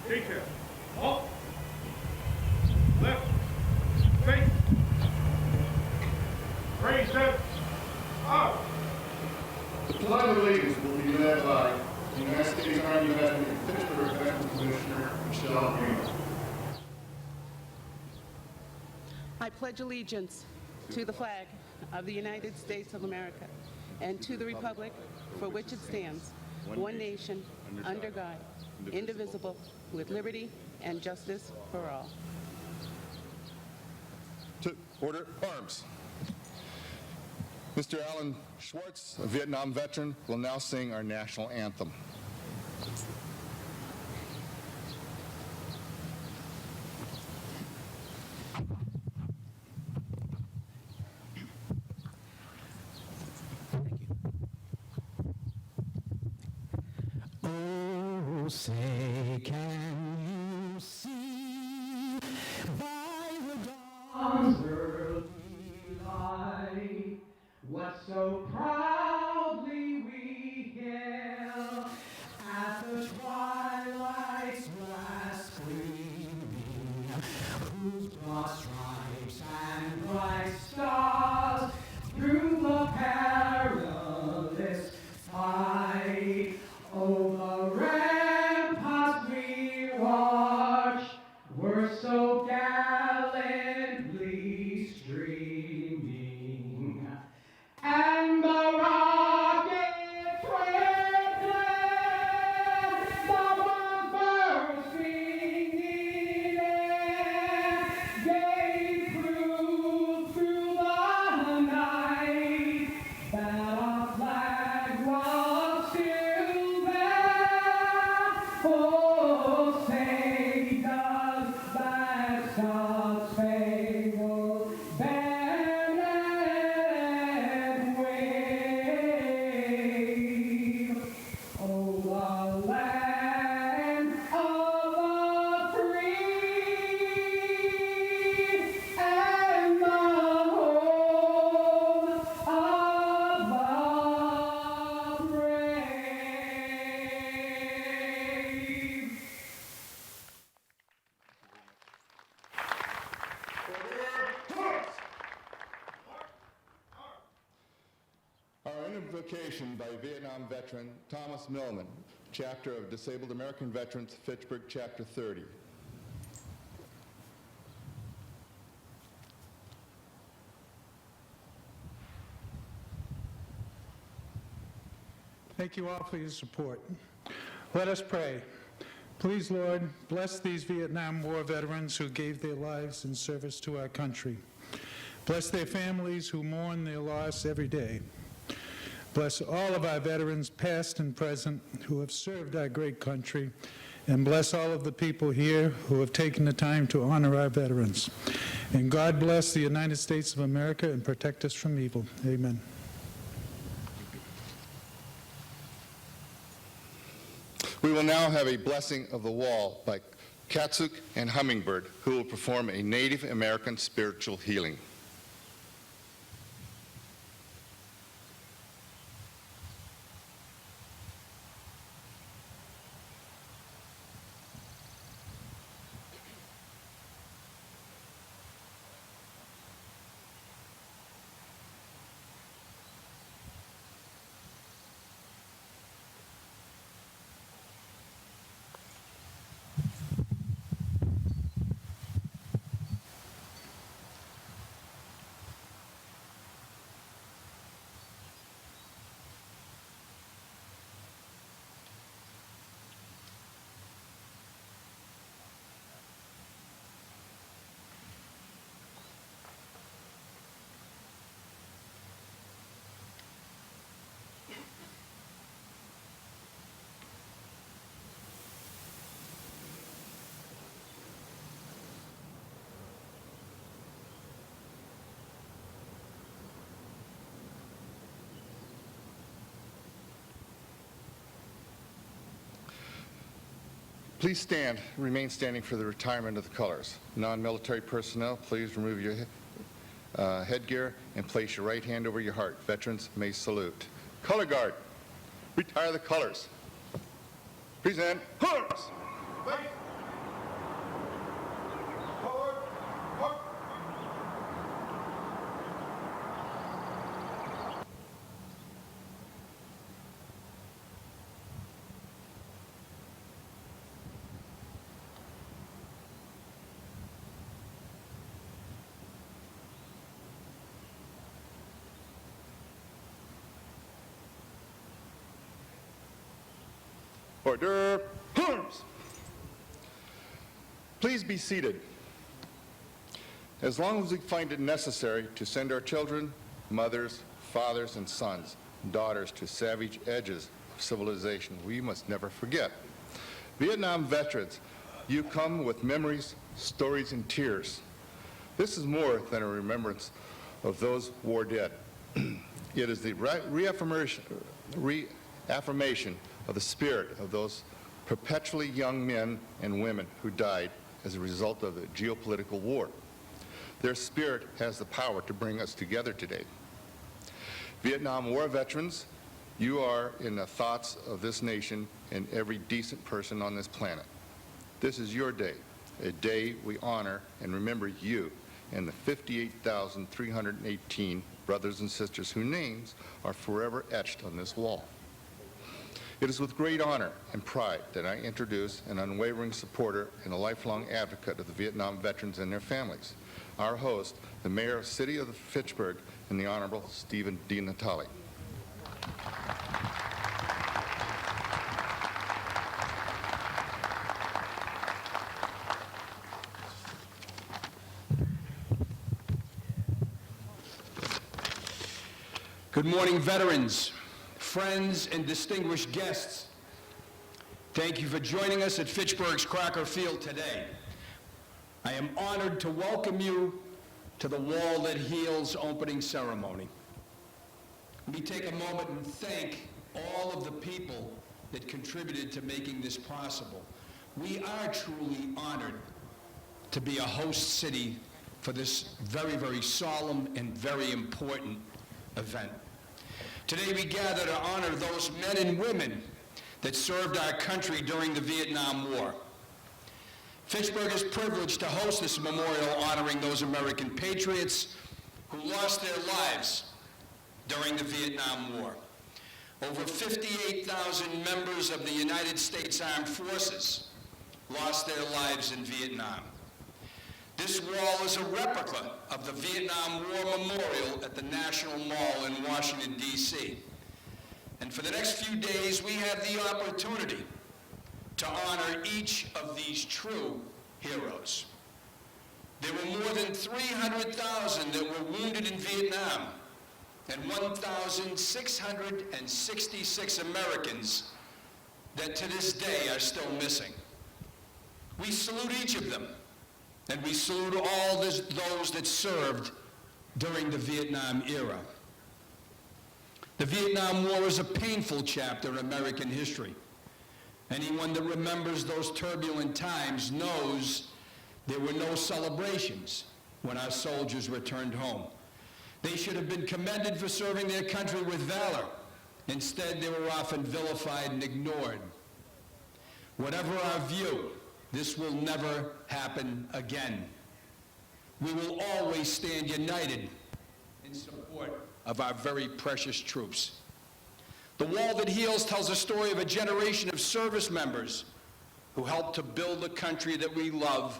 Detail. Halt. Left. Face. Raise them. Up. The Pledge of Allegiance will be led by the United States Army Veteran and Pittsburgh Veteran Commissioner, Michelle Green. I pledge allegiance to the flag of the United States of America and to the republic for which it stands, one nation, under God, indivisible, with liberty and justice for all. To order arms. Mr. Alan Schwartz, a Vietnam veteran, will now sing our national anthem. Oh, say, can you see by the dawn's early light what so proudly we hail at the twilight's last gleaming, whose broad stripes and bright stars through the perilous fight over ramparts we watched were so gallantly streaming, and the rocket twinkling, the bombs bursting in air, gave proof through the night that our flag was still there. Oh, say does that star-spangled banner wave? Oh, the land of the free and the home of the brave. Our invocation by Vietnam veteran Thomas Millman, chapter of Disabled American Veterans, Fitchburg, Chapter 30. Thank you all for your support. Let us pray. Please, Lord, bless these Vietnam War veterans who gave their lives in service to our country. Bless their families who mourn their loss every day. Bless all of our veterans, past and present, who have served our great country, and bless all of the people here who have taken the time to honor our veterans. And God bless the United States of America and protect us from evil. Amen. We will now have a blessing of the wall by Katsuk and Hummingbird, who will perform a Native American spiritual healing. Please stand, remain standing for the retirement of the colors. Non-military personnel, please remove your headgear and place your right hand over your heart. Veterans may salute. Color guard, retire the colors. Present arms. Face. Order. Arms. Please be seated. As long as we find it necessary to send our children, mothers, fathers, and sons, daughters to savage edges of civilization, we must never forget. Vietnam veterans, you come with memories, stories, and tears. This is more than a remembrance of those war dead. It is the reaffirmation of the spirit of those perpetually young men and women who died as a result of the geopolitical war. Their spirit has the power to bring us together today. Vietnam War veterans, you are in the thoughts of this nation and every decent person on this planet. This is your day, a day we honor and remember you and the 58,318 brothers and sisters whose names are forever etched on this wall. It is with great honor and pride that I introduce an unwavering supporter and a lifelong advocate of the Vietnam veterans and their families, our host, the Mayor of the City of Fitchburg, and the Honorable Stephen D. Natale. Good morning, veterans, friends, and distinguished guests. Thank you for joining us at Fitchburg's Crocker Field today. I am honored to welcome you to the Wall That Heals opening ceremony. Let me take a moment and thank all of the people that contributed to making this possible. We are truly honored to be a host city for this very, very solemn and very important event. Today we gather to honor those men and women that served our country during the Vietnam War. Fitchburg is privileged to host this memorial honoring those American patriots who lost their lives during the Vietnam War. Over 58,000 members of the United States Armed Forces lost their lives in Vietnam. This wall is a replica of the Vietnam War Memorial at the National Mall in Washington, D.C. And for the next few days, we have the opportunity to honor each of these true heroes. There were more than 300,000 that were wounded in Vietnam, and 1,666 Americans that to this day are still missing. We salute each of them, and we salute all those that served during the Vietnam era. The Vietnam War is a painful chapter in American history. Anyone that remembers those turbulent times knows there were no celebrations when our soldiers returned home. They should have been commended for serving their country with valor. Instead, they were often vilified and ignored. Whatever our view, this will never happen again. We will always stand united in support of our very precious troops. The Wall That Heals tells a story of a generation of service members who helped to build the country that we love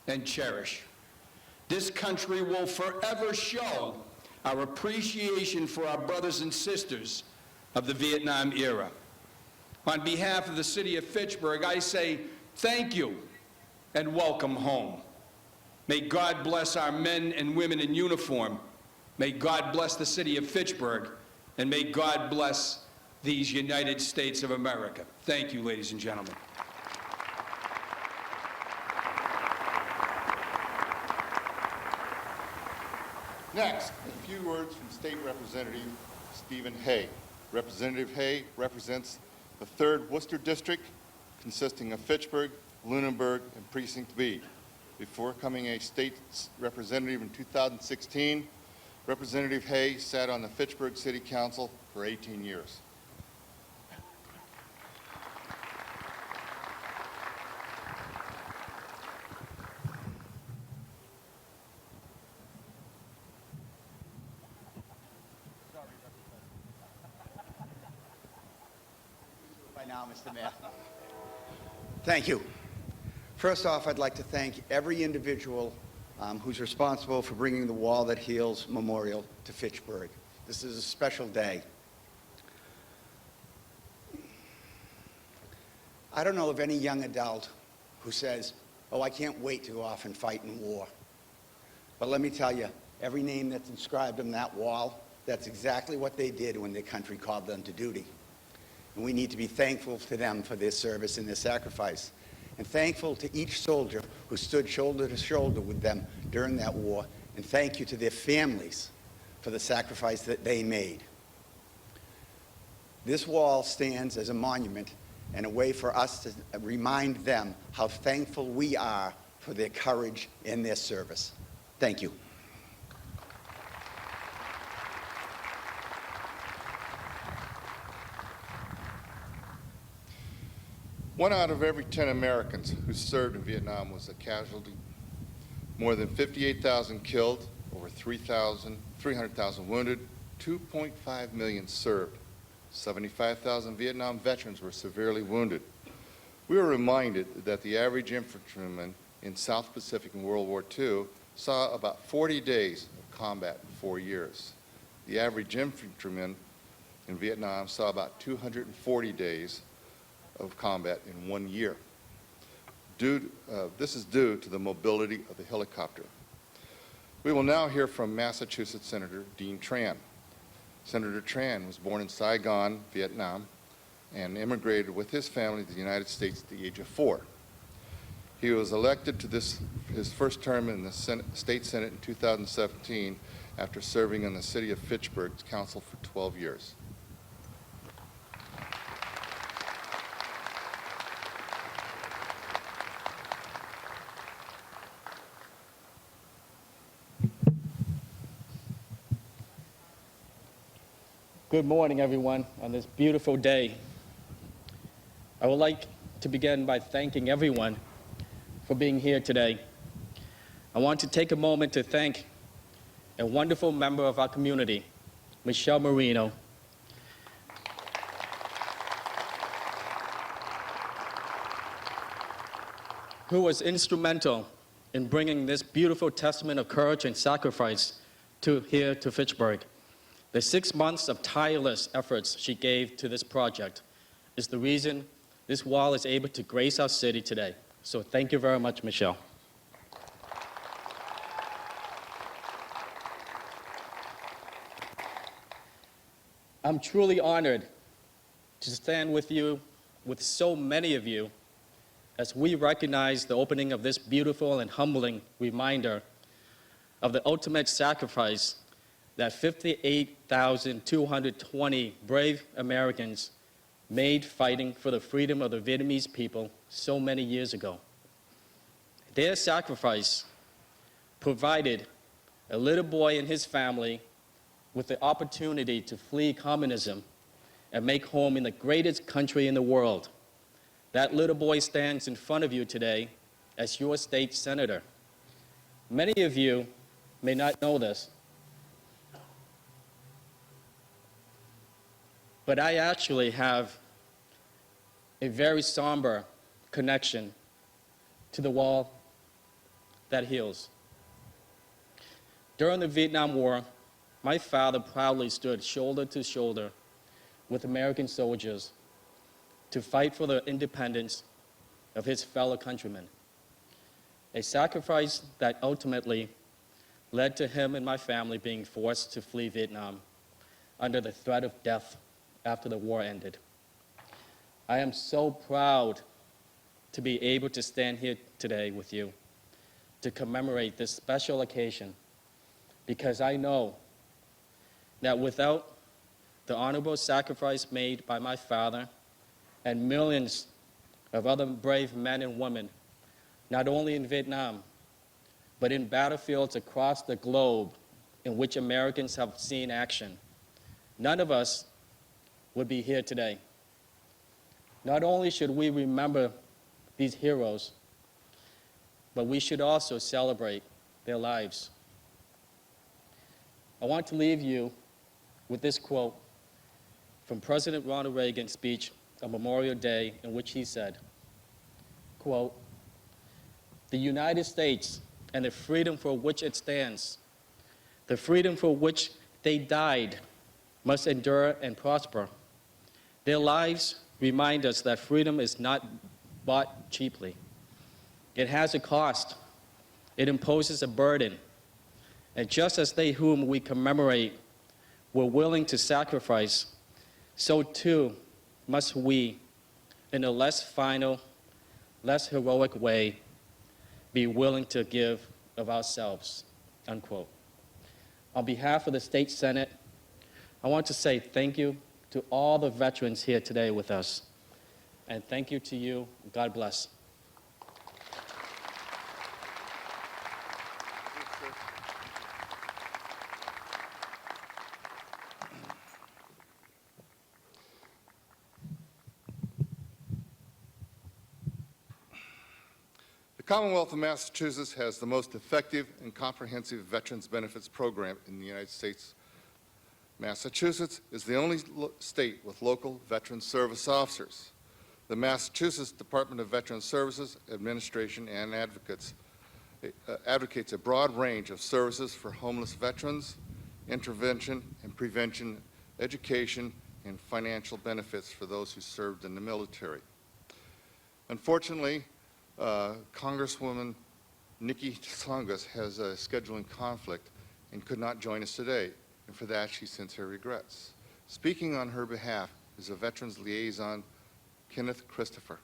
and cherish. This country will forever show our appreciation for our brothers and sisters of the Vietnam era. On behalf of the city of Fitchburg, I say thank you and welcome home. May God bless our men and women in uniform. May God bless the city of Fitchburg, and may God bless these United States of America. Thank you, ladies and gentlemen. Next, a few words from State Representative Stephen Haye. Representative Haye represents the 3rd Worcester District, consisting of Fitchburg, Lunenburg, and Precinct B. Before becoming a state representative in 2016, Representative Haye sat on the Fitchburg City Council for 18 years. By now, Mr. Mayor. Thank you. First off, I'd like to thank every individual who's responsible for bringing the Wall That Heals Memorial to Fitchburg. This is a special day. I don't know of any young adult who says, oh, I can't wait to go off and fight in war. But let me tell you, every name that's inscribed on that wall, that's exactly what they did when their country called them to duty. And we need to be thankful to them for their service and their sacrifice. And thankful to each soldier who stood shoulder to shoulder with them during that war. And thank you to their families for the sacrifice that they made. This wall stands as a monument and a way for us to remind them how thankful we are for their courage and their service. Thank you. One out of every 10 Americans who served in Vietnam was a casualty. More than 58,000 killed, over 300,000 wounded, 2.5 million served. 75,000 Vietnam veterans were severely wounded. We were reminded that the average infantryman in South Pacific in World War II saw about 40 days of combat in 4 years. The average infantryman in Vietnam saw about 240 days of combat in 1 year. This is due to the mobility of the helicopter. We will now hear from Massachusetts Senator Dean Tran. Senator Tran was born in Saigon, Vietnam, and immigrated with his family to the United States at the age of 4. He was elected to his first term in the State Senate in 2017 after serving on the City of Fitchburg's council for 12 years. Good morning, everyone, on this beautiful day. I would like to begin by thanking everyone for being here today. I want to take a moment to thank a wonderful member of our community, Michelle Marino. Who was instrumental in bringing this beautiful testament of courage and sacrifice here to Fitchburg. The 6 months of tireless efforts she gave to this project is the reason this wall is able to grace our city today. So thank you very much, Michelle. I'm truly honored to stand with you, with so many of you, as we recognize the opening of this beautiful and humbling reminder of the ultimate sacrifice that 58,220 brave Americans made fighting for the freedom of the Vietnamese people so many years ago. Their sacrifice provided a little boy and his family with the opportunity to flee communism and make home in the greatest country in the world. That little boy stands in front of you today as your state senator. Many of you may not know this, but I actually have a very somber connection to the wall that heals. During the Vietnam War, my father proudly stood shoulder to shoulder with American soldiers to fight for the independence of his fellow countrymen, a sacrifice that ultimately led to him and my family being forced to flee Vietnam under the threat of death after the war ended. I am so proud to be able to stand here today with you to commemorate this special occasion, because I know that without the honorable sacrifice made by my father and millions of other brave men and women, not only in Vietnam, but in battlefields across the globe in which Americans have seen action, none of us would be here today. Not only should we remember these heroes, but we should also celebrate their lives. I want to leave you with this quote from President Ronald Reagan's speech on Memorial Day, in which he said, quote, "The United States and the freedom for which it stands, the freedom for which they died, must endure and prosper. Their lives remind us that freedom is not bought cheaply. It has a cost. It imposes a burden. And just as they whom we commemorate were willing to sacrifice, so too must we, in a less final, less heroic way, be willing to give of ourselves, unquote. On behalf of the State Senate, I want to say thank you to all the veterans here today with us. And thank you to you. God bless. The Commonwealth of Massachusetts has the most effective and comprehensive veterans benefits program in the United States. Massachusetts is the only state with local veteran service officers. The Massachusetts Department of Veteran Services Administration and advocates a broad range of services for homeless veterans, intervention and prevention, education, and financial benefits for those who served in the military. Unfortunately, Congresswoman Nikki Tsongas has a scheduling conflict and could not join us today, and for that she sends her regrets. Speaking on her behalf is a Veterans Liaison, Kenneth Christopher.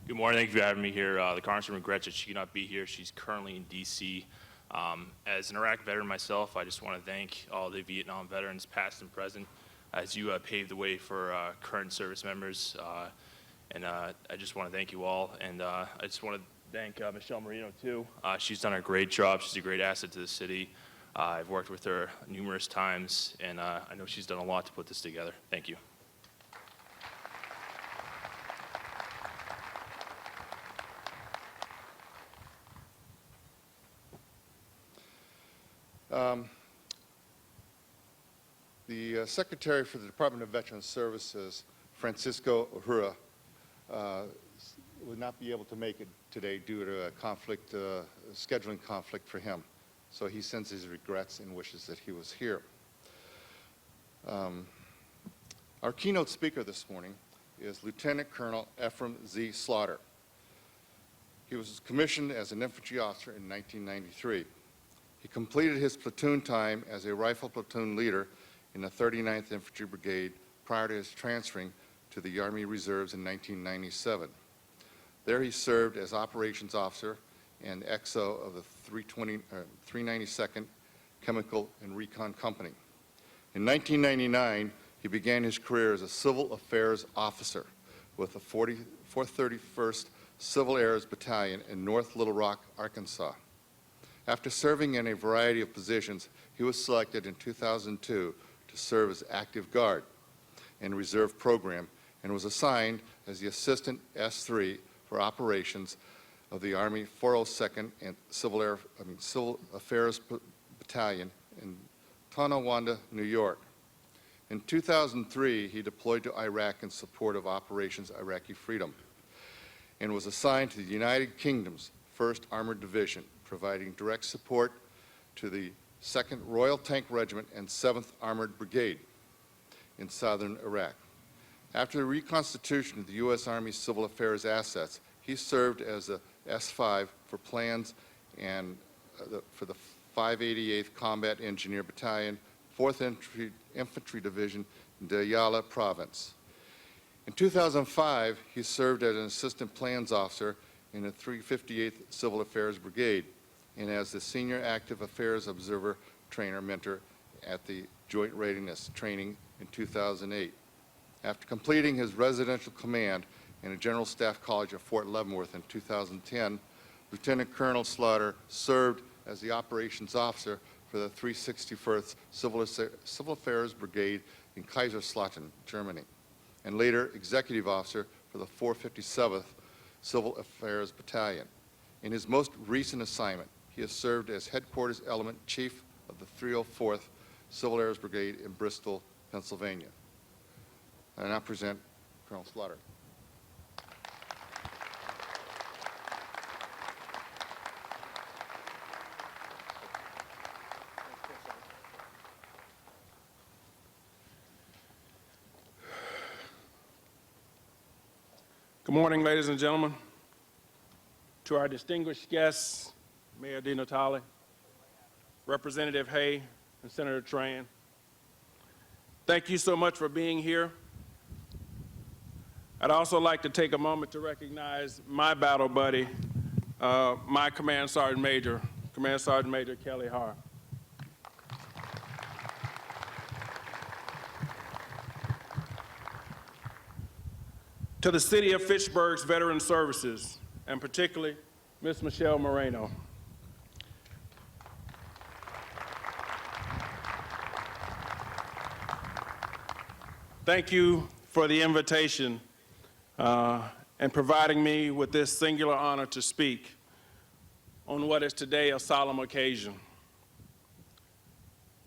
Good morning. Thank you for having me here. The Congresswoman regrets that she cannot be here. She's currently in D.C. As an Iraq veteran myself, I just want to thank all the Vietnam veterans, past and present, as you paved the way for current service members. I just want to thank you all. And I just want to thank Michelle Marino, too. She's done a great job. She's a great asset to the city. I've worked with her numerous times, and I know she's done a lot to put this together. Thank you. The Secretary for the Department of Veterans Services, Francisco Uhura, would not be able to make it today due to a conflict, scheduling conflict for him. So he sends his regrets and wishes that he was here. Our keynote speaker this morning is Lieutenant Colonel Ephraim Z. Slaughter. He was commissioned as an infantry officer in 1993. He completed his platoon time as a rifle platoon leader in the 39th Infantry Brigade prior to his transferring to the Army Reserves in 1997. There he served as operations officer and XO of the 392nd Chemical and Recon Company. In 1999, he began his career as a civil affairs officer with the 431st Civil Airs Battalion in North Little Rock, Arkansas. After serving in a variety of positions, he was selected in 2002 to serve as active guard in reserve program and was assigned as the assistant S3 for operations of the Army 402nd and Civil Affairs Battalion in Tonawanda, New York. In 2003, he deployed to Iraq in support of Operations Iraqi Freedom and was assigned to the United Kingdom's 1st Armored Division, providing direct support to the 2nd Royal Tank Regiment and 7th Armored Brigade in southern Iraq. After the reconstitution of the U.S. Army Civil Affairs assets, he served as a S5 for plans and for the 588th Combat Engineer Battalion, 4th Infantry Division in Diyala Province. In 2005, he served as an assistant plans officer in the 358th Civil Affairs Brigade and as the Senior Active Affairs Observer Trainer Mentor at the Joint Readiness Training in 2008. After completing his residential command in a General Staff College at Fort Leavenworth in 2010, Lieutenant Colonel Slaughter served as the operations officer for the 361st Civil Affairs Brigade in Kaiserslautern, Germany, and later executive officer for the 457th Civil Affairs Battalion. In his most recent assignment, he has served as Headquarters Element Chief of the 304th Civil Airs Brigade in Bristol, Pennsylvania. I now present Colonel Slaughter. Good morning, ladies and gentlemen. To our distinguished guests, Mayor DiNatale, Representative Haye, and Senator Tran, thank you so much for being here. I'd also like to take a moment to recognize my battle buddy, my Command Sergeant Major Kelly Har. To the City of Fitchburg's Veteran Services, and particularly Ms. Michelle Moreno. Thank you for the invitation and providing me with this singular honor to speak on what is today a solemn occasion.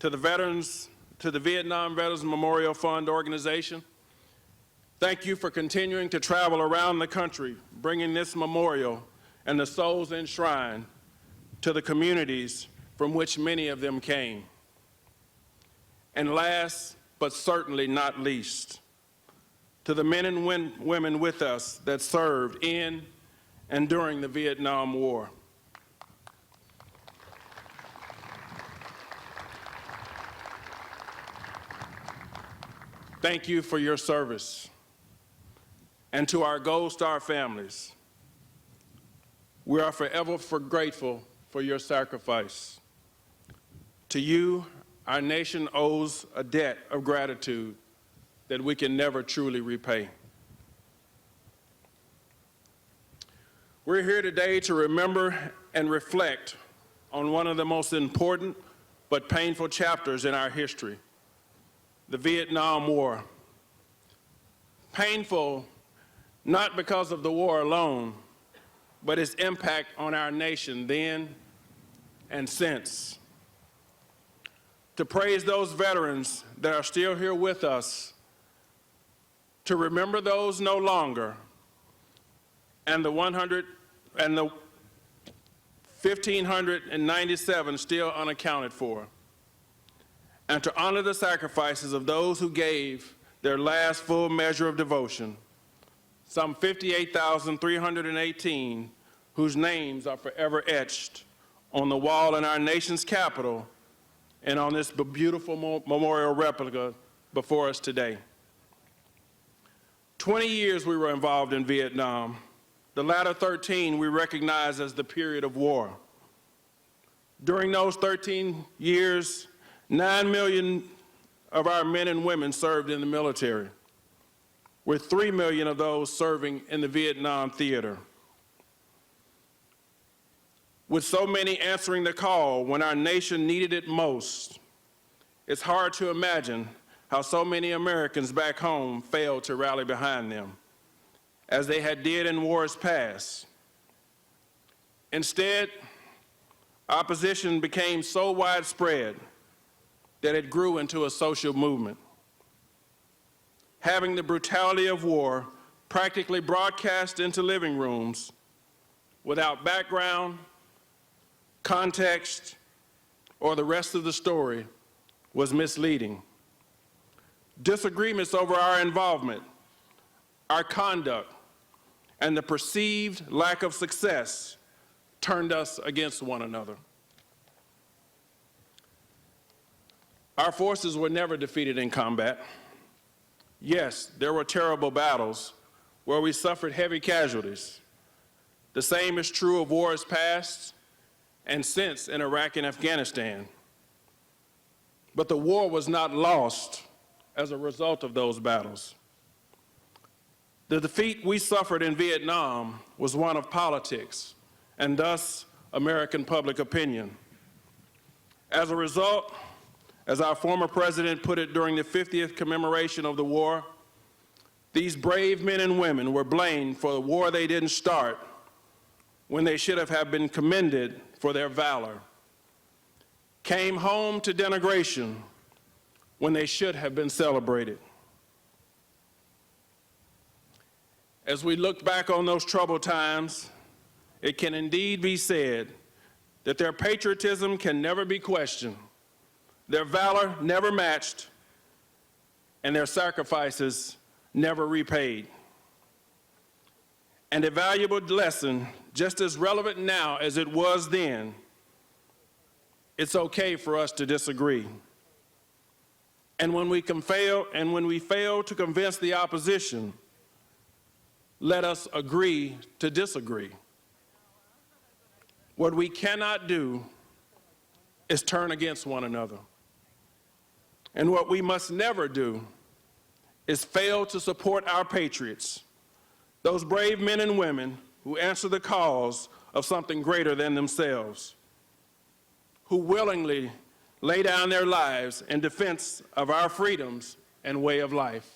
To the veterans, to the Vietnam Veterans Memorial Fund organization, thank you for continuing to travel around the country, bringing this memorial and the souls enshrined to the communities from which many of them came. And last, but certainly not least, to the men and women with us that served in and during the Vietnam War. Thank you for your service. And to our Gold Star families, we are forever grateful for your sacrifice. To you, our nation owes a debt of gratitude that we can never truly repay. We're here today to remember and reflect on one of the most important but painful chapters in our history, the Vietnam War. Painful not because of the war alone, but its impact on our nation then and since. To praise those veterans that are still here with us, to remember those no longer, and the 1,597 still unaccounted for, and to honor the sacrifices of those who gave their last full measure of devotion, some 58,318 whose names are forever etched on the wall in our nation's capital and on this beautiful memorial replica before us today. 20 years we were involved in Vietnam. The latter 13 we recognize as the period of war. During those 13 years, 9 million of our men and women served in the military, with 3 million of those serving in the Vietnam theater. With so many answering the call when our nation needed it most, it's hard to imagine how so many Americans back home failed to rally behind them, as they had did in wars past. Instead, opposition became so widespread that it grew into a social movement, having the brutality of war practically broadcast into living rooms without background, context, or the rest of the story was misleading. Disagreements over our involvement, our conduct, and the perceived lack of success turned us against one another. Our forces were never defeated in combat. Yes, there were terrible battles where we suffered heavy casualties. The same is true of wars past and since in Iraq and Afghanistan. But the war was not lost as a result of those battles. The defeat we suffered in Vietnam was one of politics, and thus American public opinion. As a result, as our former president put it during the 50th commemoration of the war, these brave men and women were blamed for the war they didn't start when they should have been commended for their valor, came home to denigration when they should have been celebrated. As we look back on those troubled times, it can indeed be said that their patriotism can never be questioned, their valor never matched, and their sacrifices never repaid. and a valuable lesson just as relevant now as it was then. It's okay for us to disagree. And when we fail to convince the opposition, let us agree to disagree. What we cannot do is turn against one another. And what we must never do is fail to support our patriots, those brave men and women who answer the cause of something greater than themselves, who willingly lay down their lives in defense of our freedoms and way of life.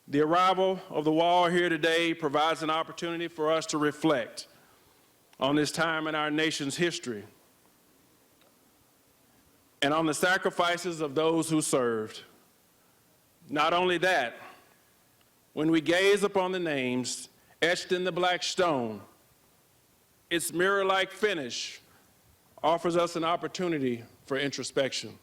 The arrival of the wall here today provides an opportunity for us to reflect on this time in our nation's history and on the sacrifices of those who served. Not only that, when we gaze upon the names etched in the black stone, its mirror-like finish offers us an opportunity for introspection.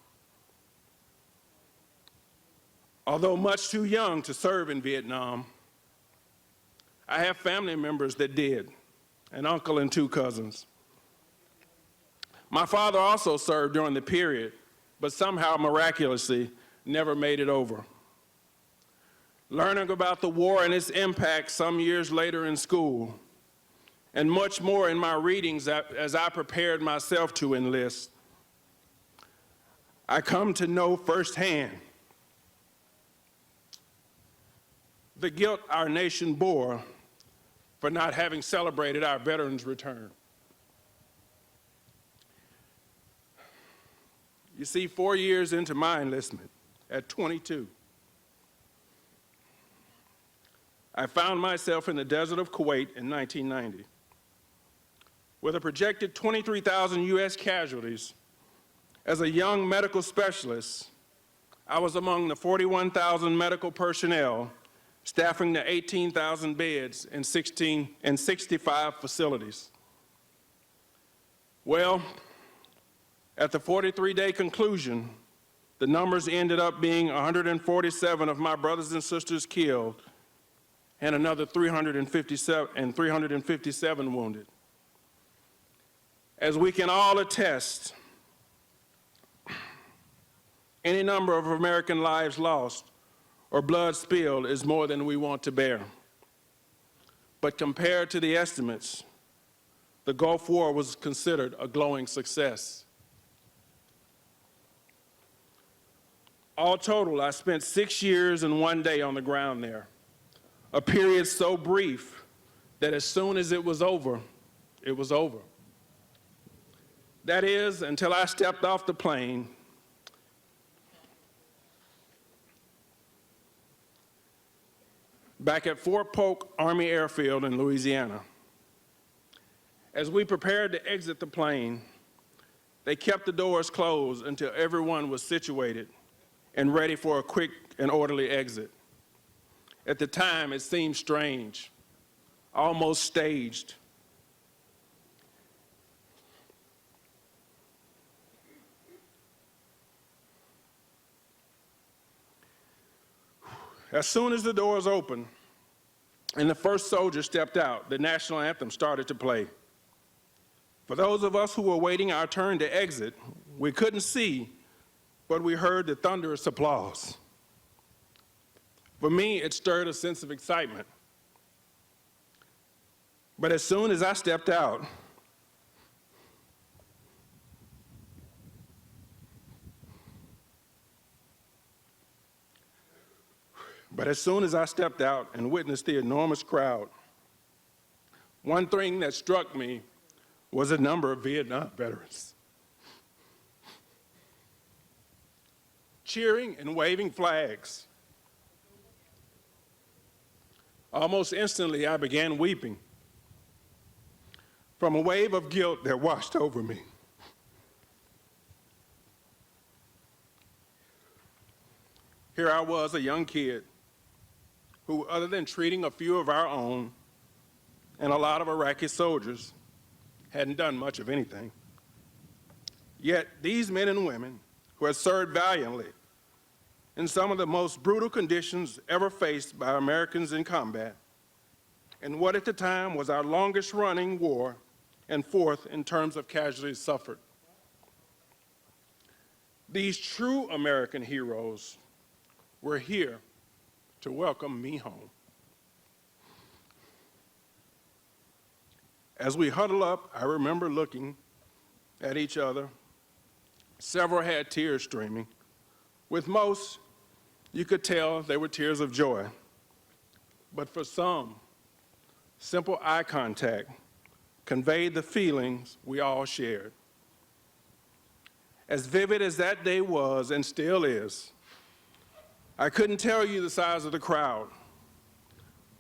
Although much too young to serve in Vietnam, I have family members that did, an uncle and 2 cousins. My father also served during the period, but somehow miraculously never made it over. Learning about the war and its impact some years later in school, and much more in my readings as I prepared myself to enlist, I come to know firsthand the guilt our nation bore for not having celebrated our veterans' return. You see, 4 years into my enlistment, at 22, I found myself in the desert of Kuwait in 1990. With a projected 23,000 U.S. casualties, as a young medical specialist, I was among the 41,000 medical personnel staffing the 18,000 beds in 65 facilities. Well, at the 43-day conclusion, the numbers ended up being 147 of my brothers and sisters killed and another 357 wounded. As we can all attest, any number of American lives lost or blood spilled is more than we want to bear. But compared to the estimates, the Gulf War was considered a glowing success. All total, I spent 6 years and 1 day on the ground there, a period so brief that as soon as it was over, it was over. That is, until I stepped off the plane back at Fort Polk Army Airfield in Louisiana. As we prepared to exit the plane, they kept the doors closed until everyone was situated and ready for a quick and orderly exit. At the time, it seemed strange, almost staged. As soon as the doors opened and the first soldier stepped out, the national anthem started to play. For those of us who were waiting our turn to exit, we couldn't see, but we heard the thunderous applause. For me, it stirred a sense of excitement. But as soon as I stepped out, and witnessed the enormous crowd, one thing that struck me was a number of Vietnam veterans cheering and waving flags. Almost instantly, I began weeping from a wave of guilt that washed over me. Here I was, a young kid, who, other than treating a few of our own and a lot of Iraqi soldiers, hadn't done much of anything. Yet these men and women who had served valiantly in some of the most brutal conditions ever faced by Americans in combat, in what at the time was our longest running war and fourth in terms of casualties suffered. These true American heroes were here to welcome me home. As we huddle up, I remember looking at each other. Several had tears streaming. With most, you could tell they were tears of joy. But for some, simple eye contact conveyed the feelings we all shared. As vivid as that day was and still is, I couldn't tell you the size of the crowd,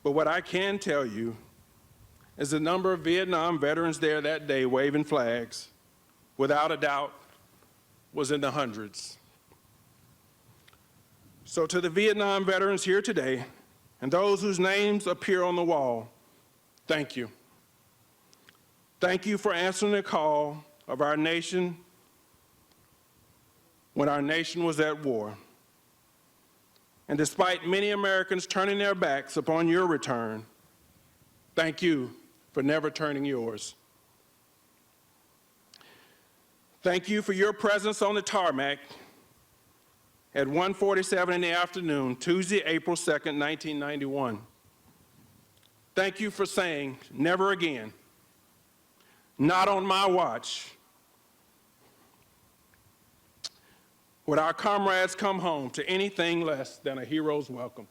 but what I can tell you is the number of Vietnam veterans there that day waving flags, without a doubt, was in the hundreds. So to the Vietnam veterans here today, and those whose names appear on the wall, thank you. Thank you for answering the call of our nation when our nation was at war. And despite many Americans turning their backs upon your return, thank you for never turning yours. Thank you for your presence on the tarmac at 1:47 in the afternoon, Tuesday, April 2nd, 1991. Thank you for saying, never again, not on my watch, would our comrades come home to anything less than a hero's welcome.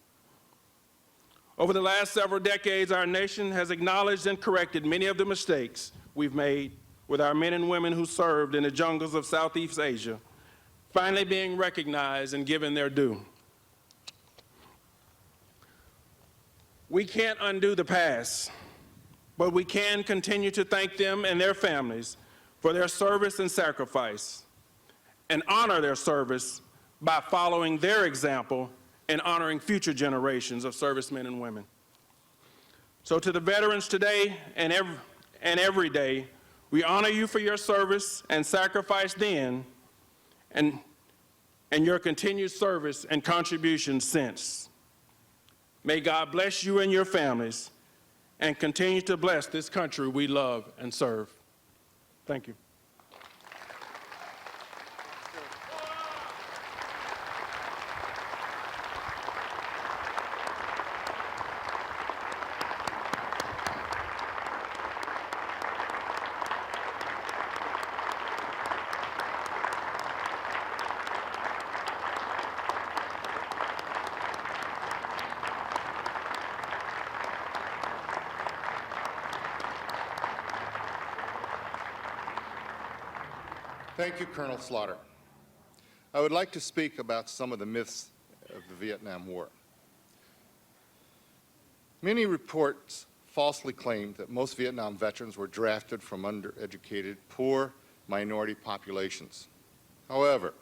Over the last several decades, our nation has acknowledged and corrected many of the mistakes we've made with our men and women who served in the jungles of Southeast Asia, finally being recognized and given their due. We can't undo the past, but we can continue to thank them and their families for their service and sacrifice, and honor their service by following their example and honoring future generations of servicemen and women. So to the veterans today and every day, we honor you for your service and sacrifice then, and your continued service and contributions since. May God bless you and your families and continue to bless this country we love and serve. Thank you. Thank you, Colonel Slaughter. I would like to speak about some of the myths of the Vietnam War. Many reports falsely claimed that most Vietnam veterans were drafted from undereducated, poor minority populations. However,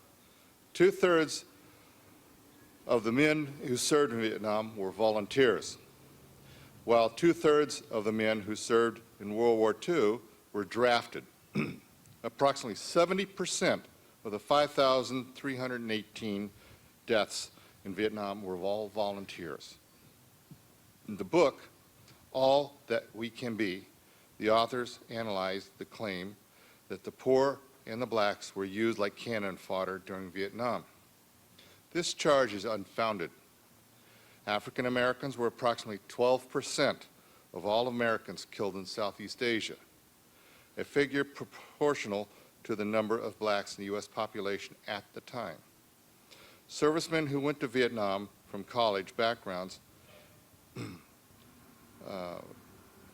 2/3 of the men who served in Vietnam were volunteers, while 2/3 of the men who served in World War II were drafted. Approximately 70% of the 5,318 deaths in Vietnam were all volunteers. In the book, All That We Can Be, the authors analyzed the claim that the poor and the blacks were used like cannon fodder during Vietnam. This charge is unfounded. African Americans were approximately 12% of all Americans killed in Southeast Asia, a figure proportional to the number of blacks in the U.S. population at the time. Servicemen who went to Vietnam from college backgrounds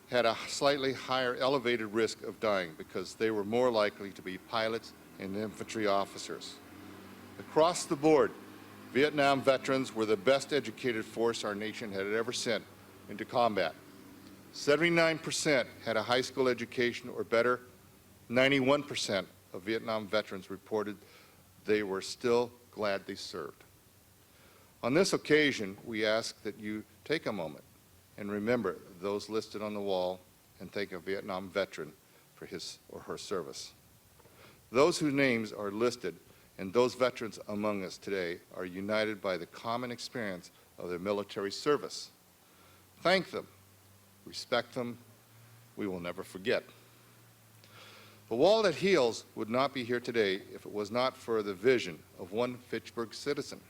had a slightly higher elevated risk of dying because they were more likely to be pilots and infantry officers. Across the board, Vietnam veterans were the best educated force our nation had ever sent into combat. 79% had a high school education or better. 91% of Vietnam veterans reported they were still glad they served. On this occasion, we ask that you take a moment and remember those listed on the wall and thank a Vietnam veteran for his or her service. Those whose names are listed and those veterans among us today are united by the common experience of their military service. Thank them, respect them, we will never forget. The Wall That Heals would not be here today if it was not for the vision of one Fitchburg citizen.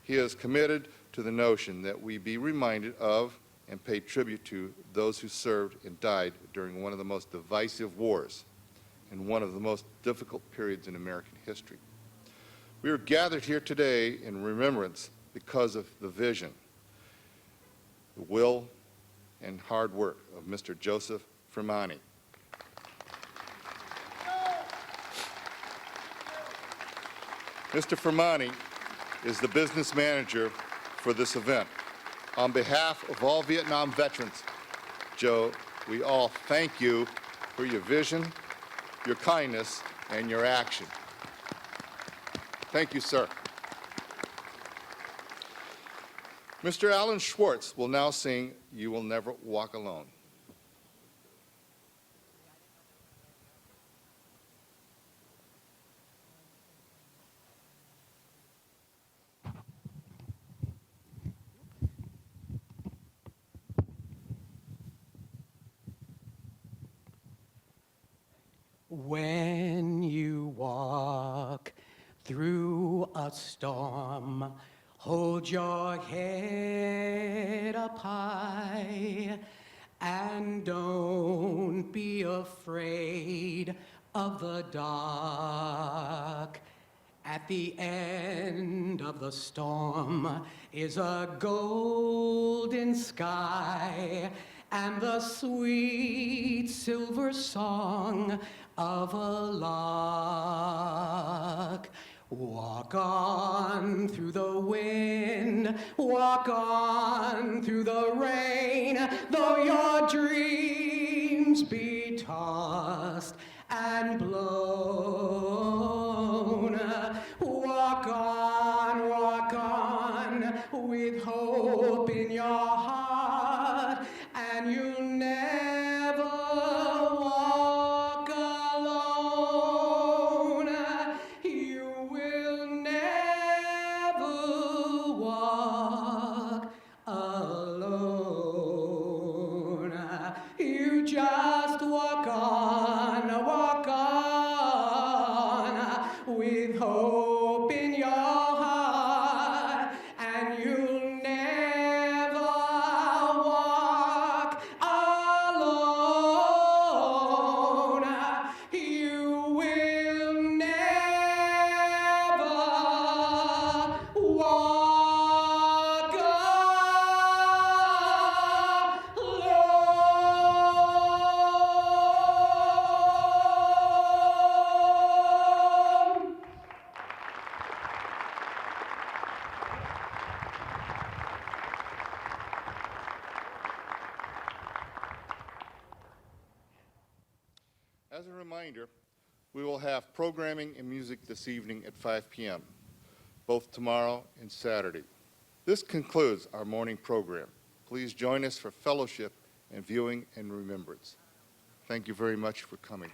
He is committed to the notion that we be reminded of and pay tribute to those who served and died during one of the most divisive wars and one of the most difficult periods in American history. We are gathered here today in remembrance because of the vision, the will, and hard work of Mr. Joseph Fermani. Mr. Fermani is the business manager for this event. On behalf of all Vietnam veterans, Joe, we all thank you for your vision, your kindness, and your action. Thank you, sir. Mr. Alan Schwartz will now sing You Will Never Walk Alone. When you walk through a storm, hold your head up high and don't be afraid of the dark. At the end of the storm is a golden sky and the sweet silver song of a lark. Walk on through the wind, walk on through the rain, though your dreams be tossed and blown. Walk on with hope in your heart, and you'll never walk alone. You will never walk alone. You just walk on with hope in your heart, and you'll never walk alone. You will never walk alone. As a reminder, we will have programming and music this evening at 5 p.m., both tomorrow and Saturday. This concludes our morning program. Please join us for fellowship and viewing and remembrance. Thank you very much for coming.